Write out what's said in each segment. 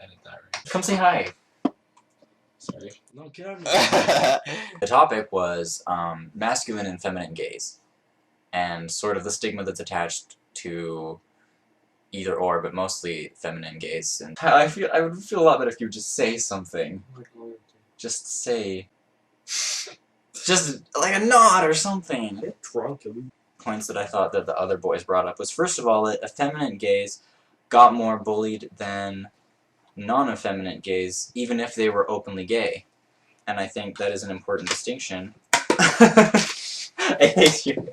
edit that, right? Come say hi. Sorry. No, get out of here. The topic was masculine and feminine gaze, and sort of the stigma that's attached to either or, but mostly feminine gaze. And I would feel a lot better if you would just say something. Just say, just like a nod or something. Get drunk, at least. Points that I thought that the other boys brought up was, first of all, that effeminate gays got more bullied than non-effeminate gays, even if they were openly gay. And I think that is an important distinction. I hate you.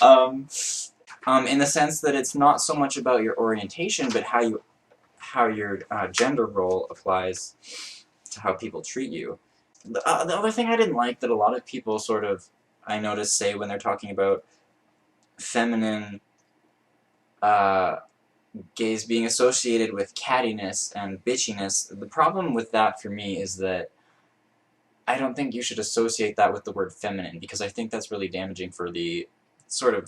In the sense that it's not so much about your orientation, but how your gender role applies to how people treat you. The other thing I didn't like that a lot of people sort of, I noticed, say when they're talking about feminine gays being associated with cattiness and bitchiness, the problem with that for me is that I don't think you should associate that with the word feminine, because I think that's really damaging for the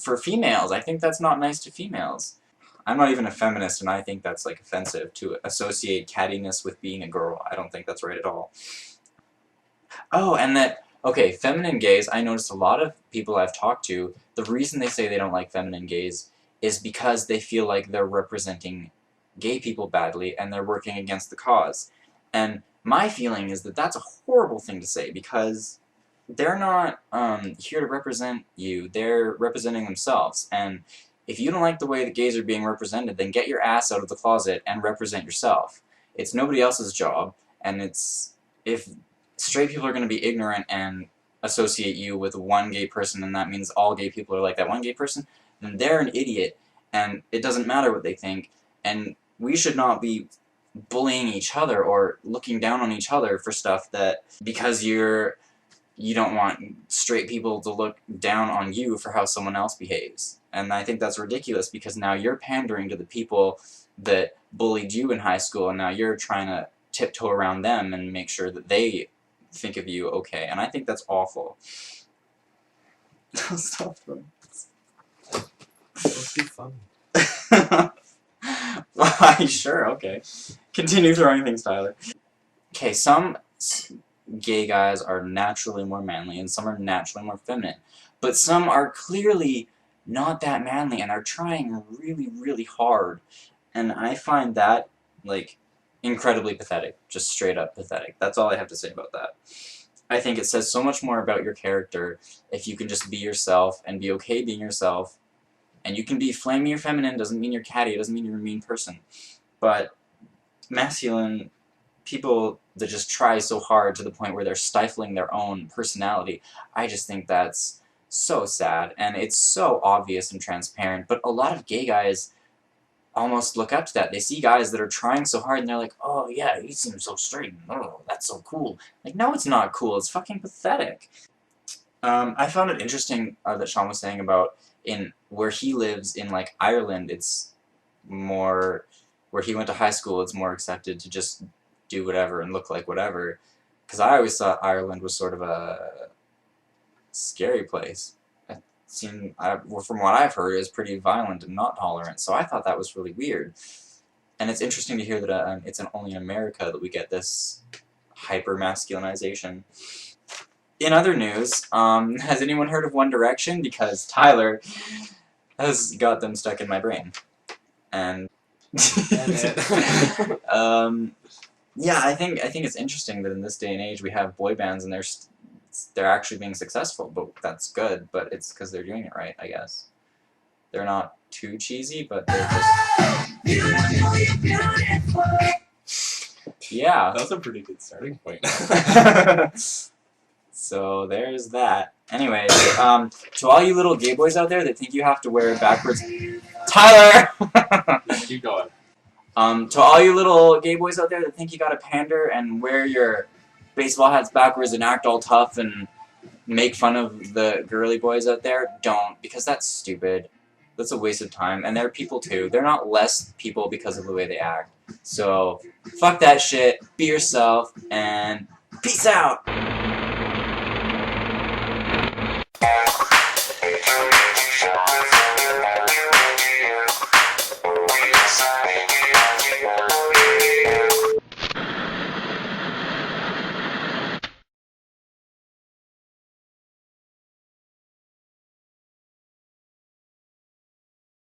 for females. I think that's not nice to females. I'm not even a feminist, and I think that's like offensive to associate cattiness with being a girl. I don't think that's right at all. Oh, and that, okay, feminine gays, I noticed a lot of people I've talked to, the reason they say they don't like feminine gays is because they feel like they're representing gay people badly and they're working against the cause. And my feeling is that that's a horrible thing to say, because they're not here to represent you, they're representing themselves. And if you don't like the way the gays are being represented, then get your ass out of the closet and represent yourself. It's nobody else's job, and if straight people are going to be ignorant and associate you with one gay person, and that means all gay people are like that one gay person, then they're an idiot, and it doesn't matter what they think, and we should not be bullying each other or looking down on each other for stuff that, because you don't want straight people to look down on you for how someone else behaves. And I think that's ridiculous, because now you're pandering to the people that bullied you in high school, and now you're trying to tiptoe around them and make sure that they think of you okay. And I think that's awful. Stop them. Don't be funny. Why, sure, okay. Continue throwing things, Tyler. Okay, some gay guys are naturally more manly, and some are naturally more feminine. But some are clearly not that manly, and are trying really, really hard. And I find that, like, incredibly pathetic. Just straight up pathetic. That's all I have to say about that. I think it says so much more about your character if you can just be yourself and be okay being yourself. And you can be flaming or feminine, doesn't mean you're catty, it doesn't mean you're a mean person. But masculine people that just try so hard to the point where they're stifling their own personality, I just think that's so sad, and it's so obvious and transparent. But a lot of gay guys almost look up to that. They see guys that are trying so hard, and they're like, oh yeah, he seems so straight, oh, that's so cool. Like, no, it's not cool, it's fucking pathetic. I found it interesting that Sean was saying about in where he lives in, like, Ireland, it's more, where he went to high school, it's more accepted to just do whatever and look like whatever. Because I always thought Ireland was sort of a scary place. It seemed, from what I've heard, is pretty violent and not tolerant, so I thought that was really weird. And it's interesting to hear that it's only in America that we get this hyper-masculinization. In other news, has anyone heard of One Direction? Because Tyler has got them stuck in my brain. And yeah, I think it's interesting that in this day and age we have boy bands and they're actually being successful, but that's good. But it's because they're doing it right, I guess. They're not too cheesy, but they're just yeah. That's a pretty good starting point. So there's that. Anyways, to all you little gay boys out there that think you have to wear it backwards, Tyler. Keep going. To all you little gay boys out there that think you gotta pander and wear your baseball hats backwards and act all tough and make fun of the girly boys out there, don't, because that's stupid. That's a waste of time. And they're people too. They're not less people because of the way they act. So, fuck that shit, be yourself, and peace out! Inside you.